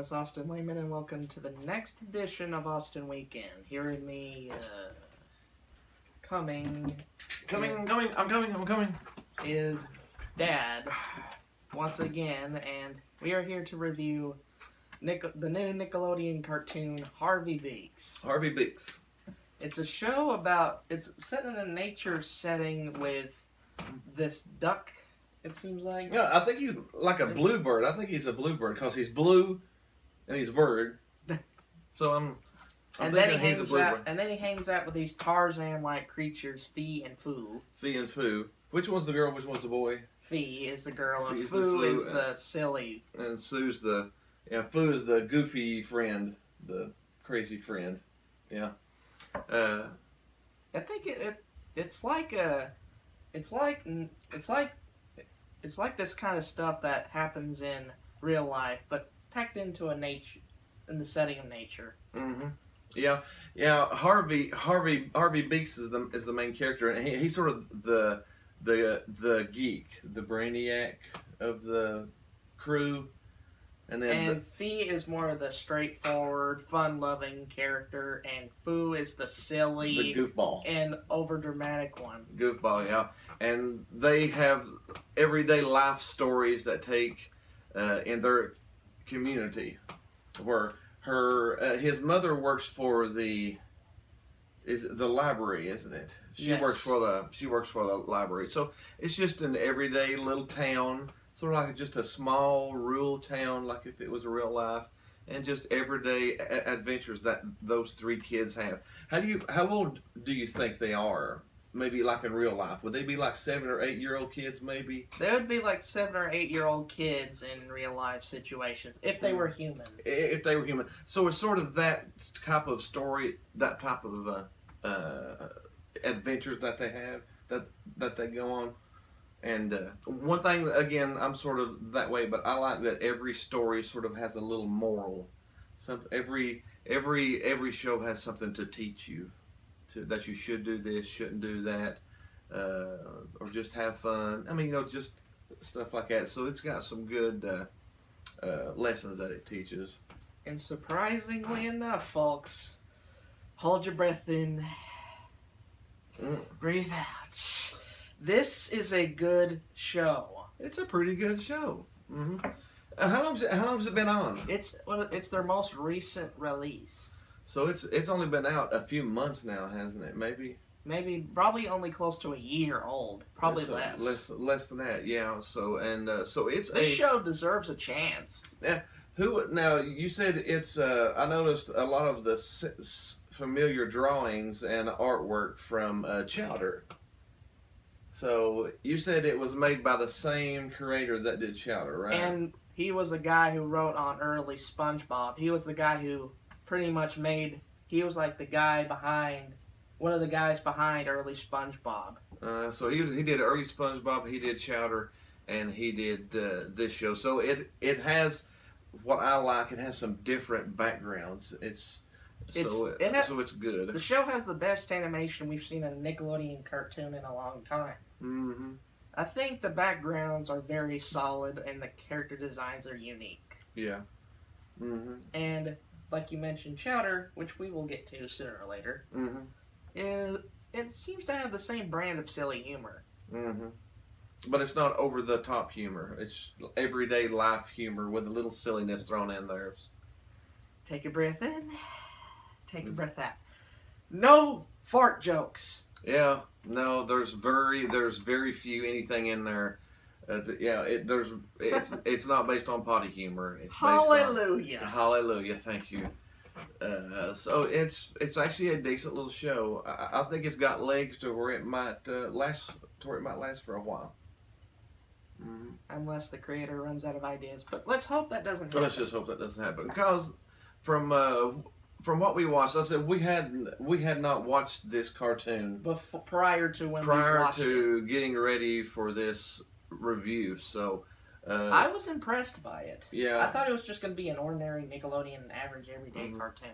is Austin Lehman, and welcome to the next edition of Austin Weekend. Here with me, coming, I'm coming. is Dad, once again, and we are here to review the new Nickelodeon cartoon, Harvey Beaks. Harvey Beaks. It's a show it's set in a nature setting with this duck, it seems like. Yeah, I think he's like a bluebird. I think he's a bluebird because he's blue and he's a bird. So I'm thinking he's a bluebird. And then he hangs out with these Tarzan-like creatures, Fee and Foo. Fee and Foo. Which one's the girl? Which one's the boy? Fee is the girl, and Fee's Foo is the silly. And Foo is the goofy friend, the crazy friend. Yeah. I think it's like this kind of stuff that happens in real life, but packed into in the setting of nature. Mm-hmm. Yeah. Harvey Beaks is the main character, and he's sort of the geek, the brainiac of the crew. And Fee is more of the straightforward, fun-loving character, and Foo is the silly, the goofball, and overdramatic one. Goofball, yeah. And they have everyday life stories that take in their community, where his mother works for the library, isn't it? She works for the library. So it's just an everyday little town. Sort of like just a small rural town, like if it was a real life, and just everyday adventures that those three kids have. How old do you think they are? Maybe like in real life, would they be like 7 or 8 year old kids? Maybe they would be like 7 or 8 year old kids in real life situations if they were human. If they were human, so it's sort of that type of story, that type of adventures that they have that they go on. And one thing, again, I'm sort of that way, but I like that every story sort of has a little moral. Every show has something to teach you, that you should do this, shouldn't do that, or just have fun. I mean, just stuff like that. So it's got some good lessons that it teaches. And surprisingly enough, folks, hold your breath in, breathe out. This is a good show. It's a pretty good show. Mm-hmm. How long's it been on? It's their most recent release. So it's only been out a few months now, hasn't it? Maybe probably only close to a year old. Probably less. Less than that. Yeah. So it's this show deserves a chance. Now you said it's. I noticed a lot of the familiar drawings and artwork from Chowder. So, you said it was made by the same creator that did Chowder, right? And he was a guy who wrote on early SpongeBob. He was the guy who pretty much he was like one of the guys behind early SpongeBob. So he did early SpongeBob, he did Chowder, and he did this show. So it has, what I like, it has some different backgrounds. It's good. The show has the best animation we've seen in a Nickelodeon cartoon in a long time. Mm-hmm. I think the backgrounds are very solid and the character designs are unique. Yeah. Mm-hmm. And like you mentioned, Chowder, which we will get to sooner or later, mm-hmm. It seems to have the same brand of silly humor. Mm-hmm. But it's not over the top humor. It's everyday life humor with a little silliness thrown in there. Take a breath in. Take a breath out. No fart jokes. Yeah, no. There's very few anything in there. It's not based on potty humor. It's hallelujah. Hallelujah. Thank you. So it's actually a decent little show. I think it's got legs to where it might last for a while. Mm-hmm. Unless the creator runs out of ideas, but let's hope that doesn't happen. Let's just hope that doesn't happen, because from what we watched, I said we had not watched this cartoon prior to getting ready for this review. So I was impressed by it. Yeah, I thought it was just going to be an ordinary Nickelodeon average everyday cartoon.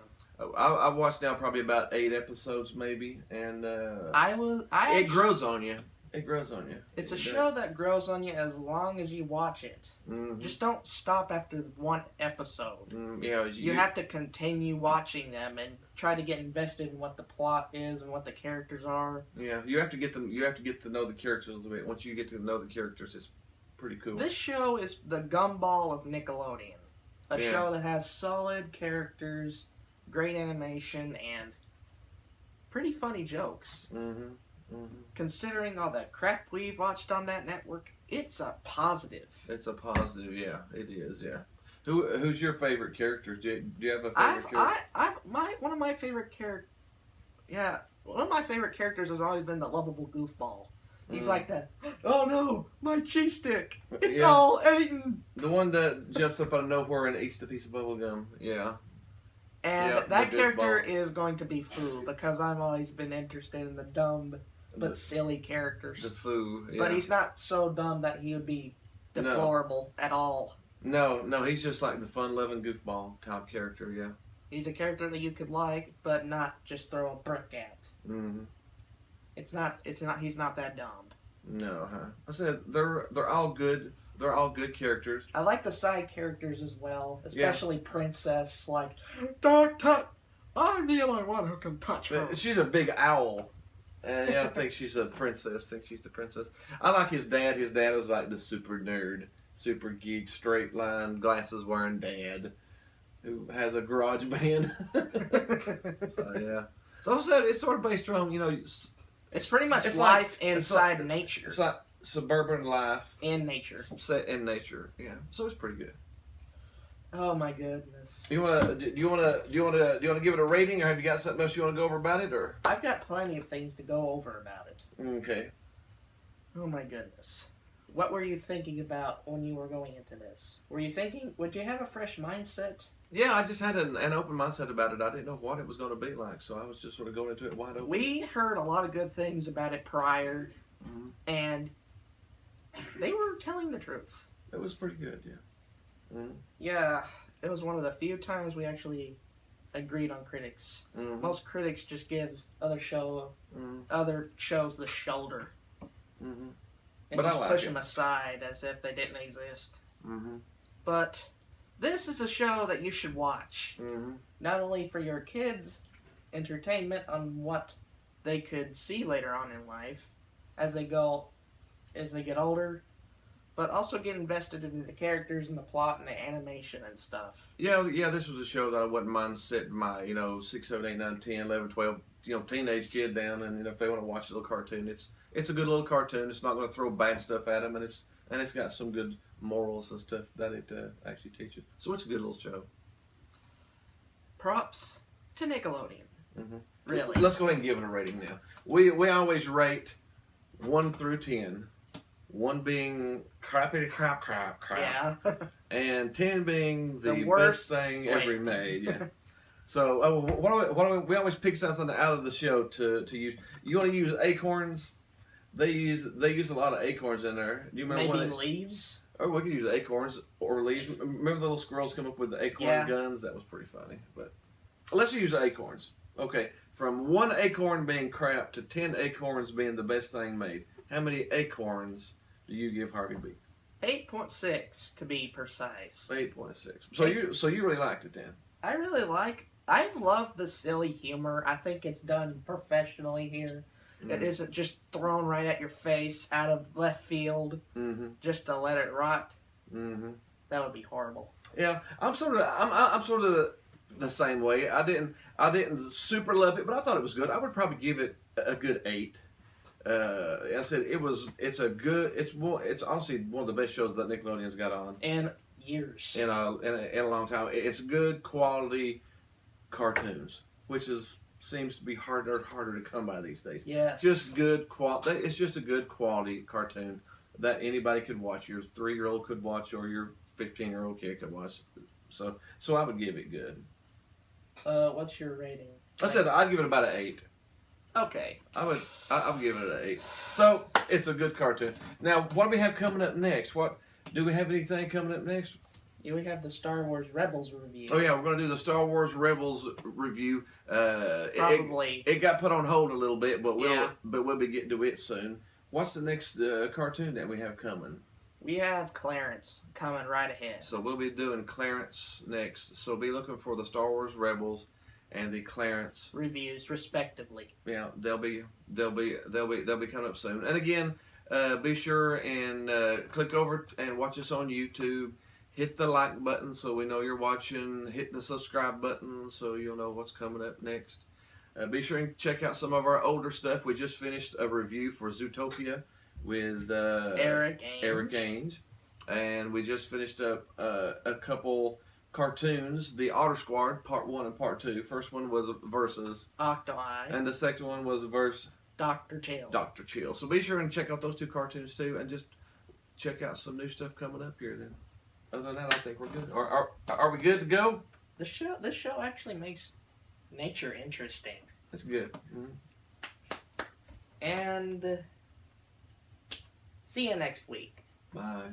I watched now probably about 8 episodes maybe, and it grows on you. It grows on you. It's a It show does. that grows on you as long as you watch it. Mm-hmm. Just don't stop after one episode. Yeah, You have to continue watching them and try to get invested in what the plot is and what the characters are. Yeah, you have to get them. You have to get to know the characters a little bit. Once you get to know the characters, it's pretty cool. This show is the gumball of Nickelodeon. A Yeah. show that has solid characters, great animation, and pretty funny jokes. Mm-hmm. Mm-hmm. Considering all the crap we've watched on that network, it's a positive. It's a positive. Yeah, it is. Yeah. Who's your favorite characters? Do you have a favorite character? One of my favorite one of my favorite characters has always been the lovable goofball. He's like the, oh no, my cheese stick. It's Yeah. all eaten. The one that jumps up out of nowhere and eats the piece of bubble gum. Yeah. And Yeah, that the character goofball. is going to be Foo because I've always been interested in the dumb but silly characters. The foo. Yeah. But he's not so dumb that he would be No. deplorable at all. No, he's just like the fun-loving goofball type character. Yeah. He's a character that you could like, but not just throw a brick at. Mm-hmm. He's not that dumb. No, huh? I said they're all good. They're all good characters. I like the side characters as well, especially Princess. Like, don't touch. I'm the only one who can touch her. She's a big owl. And I think she's a princess. I think she's the princess. I like his dad. His dad was like the super nerd, super geek, straight line, glasses wearing dad, who has a garage band. So yeah. So I said it's sort of based on It's pretty much It's life like- inside nature. it's like suburban life In nature. set in nature. Yeah. So it's pretty good. Oh my goodness. Do you want to give it a rating, or have you got something else you want to go over about it, or? I've got plenty of things to go over about it. Okay. Oh my goodness. What were you thinking about when you were going into this? Would you have a fresh mindset? Yeah, I just had an open mindset about it. I didn't know what it was going to be like, so I was just sort of going into it wide open. We heard a lot of good things about it prior, Mhm. and they were telling the truth. It was pretty good, yeah. Mm-hmm. Yeah, it was one of the few times we actually agreed on critics. Mm-hmm. Most critics just give other shows the shoulder Mm-hmm. and But I just like push it. them aside as if they didn't exist. Mm-hmm. But this is a show that you should watch, Mm-hmm. not only for your kids' entertainment on what they could see later on in life as they get older, but also get invested in the characters and the plot and the animation and stuff. Yeah, this was a show that I wouldn't mind sitting my, 6, 7, 8, 9, 10, 11, 12, teenage kid down, and if they want to watch a little cartoon, it's a good little cartoon. It's not going to throw bad stuff at them, and it's got some good morals and stuff that it actually teaches. So it's a good little show. Props to Nickelodeon. Mm-hmm. Really. Let's go ahead and give it a rating now. We always rate 1 through 10. 1 being crappy crap, Yeah. and 10 being the best worst thing way. ever made. Yeah. So we always pick something out of the show to use. You want to use acorns? They use a lot of acorns in there. Do you remember Maybe leaves. Or we could use acorns or leaves. Remember the little squirrels come up with the acorn Yeah. guns? That was pretty funny. But let's use acorns. Okay, from 1 acorn being crap to 10 acorns being the best thing made. How many acorns do you give Harvey Beaks? 8.6 to be precise. 8.6. So you really liked it then? I love the silly humor. I think it's done professionally here. Mm-hmm. It isn't just thrown right at your face out of left field Mm-hmm. just to let it rot. Mm-hmm. That would be horrible. Yeah, I'm sort of the same way. I didn't super love it, but I thought it was good. I would probably give it a good 8. I said it's honestly one of the best shows that Nickelodeon's got on And years. in a long time. It's good quality cartoons, which seems to be harder and harder to come by these days. Yes. Just good quality. It's just a good quality cartoon that anybody could watch. Your 3-year-old could watch, or your 15-year-old kid could watch. So I would give it good. What's your rating? I said I'd give it about an 8. Okay. I would give it an 8. So it's a good cartoon. Now, what do we have coming up next? What do we have anything coming up next? Yeah, we have the Star Wars Rebels review. Oh yeah, we're gonna do the Star Wars Rebels review. Probably. It got put on hold a little bit, but Yeah. we'll be getting to it soon. What's the next cartoon that we have coming? We have Clarence coming right ahead. So we'll be doing Clarence next. So be looking for the Star Wars Rebels and the Clarence Reviews, respectively. Yeah, they'll be coming up soon. And again, be sure and click over and watch us on YouTube. Hit the like button so we know you're watching. Hit the subscribe button so you'll know what's coming up next. Be sure and check out some of our older stuff. We just finished a review for Zootopia with Eric Ainge. And we just finished up a couple cartoons, the Otter Squad, Part 1 and Part 2. First one was versus Octopi. and the second one was versus Dr. Chill. Dr. Chill. So be sure and check out those two cartoons too, and just check out some new stuff coming up here then. Other than that, I think we're good. Are we good to go? This show actually makes nature interesting. That's good. Mm-hmm. And see you next week. Bye.